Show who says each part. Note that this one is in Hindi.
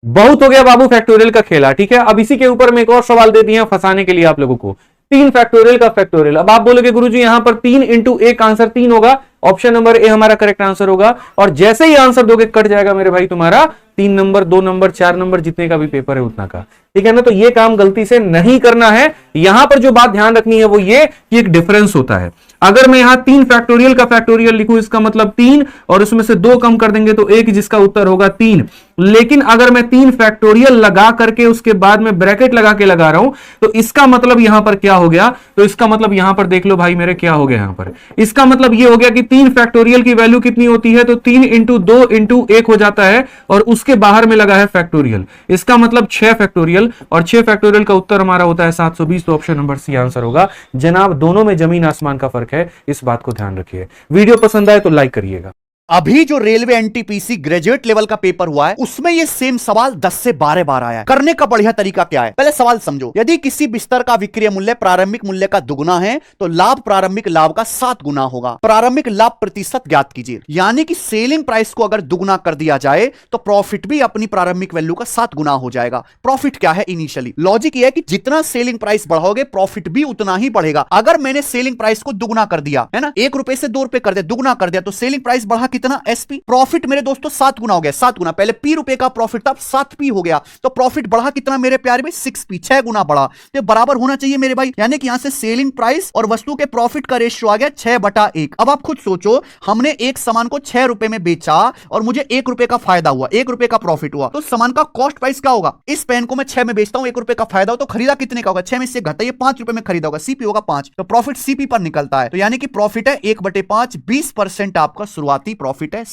Speaker 1: बहुत हो गया बाबू फैक्टोरियल का खेला, ठीक है। अब इसी के ऊपर में एक और सवाल दे दिए फंसाने के लिए आप लोगों को, 3 फैक्टोरियल का फैक्टोरियल। अब आप बोलोगे गुरुजी यहां पर 3 इंटू एक आंसर 3 होगा, ऑप्शन नंबर ए हमारा करेक्ट आंसर होगा। और जैसे ही आंसर दोगे कट जाएगा मेरे भाई तुम्हारा 3 नंबर, 2 नंबर, 4 नंबर, जितने का भी पेपर है उतना का, ठीक है ना। तो ये काम गलती से नहीं करना है। यहां पर जो बात ध्यान रखनी है वो ये कि एक डिफरेंस होता है। अगर मैं यहां 3 फैक्टोरियल का फैक्टोरियल लिखूं, इसका मतलब 3 और उसमें से 2 कम कर देंगे तो 1, जिसका उत्तर होगा 3। लेकिन अगर मैं 3 फैक्टोरियल लगा करके उसके बाद में ब्रैकेट लगा के लगा रहा हूं, तो इसका मतलब यहां पर क्या हो गया, तो इसका मतलब यहां पर देख लो भाई मेरे क्या हो गया यहां पर, इसका मतलब ये हो गया कि 3 फैक्टोरियल की वैल्यू कितनी होती है, तो 3 इंटू 2 इंटू 1 हो जाता है, और उसके बाहर में लगा है फैक्टोरियल, इसका मतलब 6 फैक्टोरियल, और 6 फैक्टोरियल का उत्तर हमारा होता है 720। तो ऑप्शन नंबर सी आंसर होगा जनाब। दोनों में जमीन आसमान का फर्क है, इस बात को ध्यान रखिए। वीडियो पसंद आए तो लाइक करिएगा।
Speaker 2: अभी जो रेलवे एनटीपीसी ग्रेजुएट लेवल का पेपर हुआ है उसमें ये सेम सवाल 10 से 12 बार आया है। करने का बढ़िया तरीका क्या है, पहले सवाल समझो। यदि किसी बिस्तर का विक्रय मूल्य प्रारंभिक मूल्य का दुगुना है तो लाभ प्रारंभिक लाभ का 7 गुना होगा। प्रारंभिक लाभ प्रतिशत ज्ञात कीजिए। यानी कि सेलिंग प्राइस को अगर दुगुना कर दिया जाए तो प्रॉफिट भी अपनी प्रारंभिक वैल्यू का 7 गुना हो जाएगा। प्रॉफिट क्या है इनिशियली, लॉजिक यह है कि जितना सेलिंग प्राइस बढ़ाओगे प्रॉफिट भी उतना ही बढ़ेगा। अगर मैंने सेलिंग प्राइस को दुगुना कर दिया है ना, 1 रुपए से 2 रुपए कर दिया, दुगुना कर दिया, तो सेलिंग प्राइस बढ़ा कितना, एसपी। प्रॉफिट मेरे दोस्तों 7 गुना हो गया, 7 गुना। पहले पी रुपए का प्रॉफिट था, अब 7 पी हो गया, तो प्रॉफिट बढ़ा कितना मेरे प्यारे में, 6 पी, 6 गुना बढ़ा। तो बराबर होना चाहिए मेरे भाई। यानी कि यहां से सेलिंग प्राइस और वस्तु के प्रॉफिट का रेशियो आ गया 6/1। अब आप खुद सोचो, हमने एक सामान को 6 रुपए में बेचा और मुझे 1 रुपए का फायदा हुआ, 1 रुपए का प्रॉफिट हुआ, तो सामान का कॉस्ट प्राइस क्या होगा। इस पेन को मैं 6 में बेचता हूं, 1 रुपए का फायदा हो, तो खरीदा कितने का होगा, 6 में से घटाइए, 5 रुपए में खरीदा होगा, सीपी होगा 5, तो प्रॉफिट सीपी पर निकलता है। तो यानी कि प्रॉफिट है 1/5, 20% आपका शुरुआती प्रॉफिट है।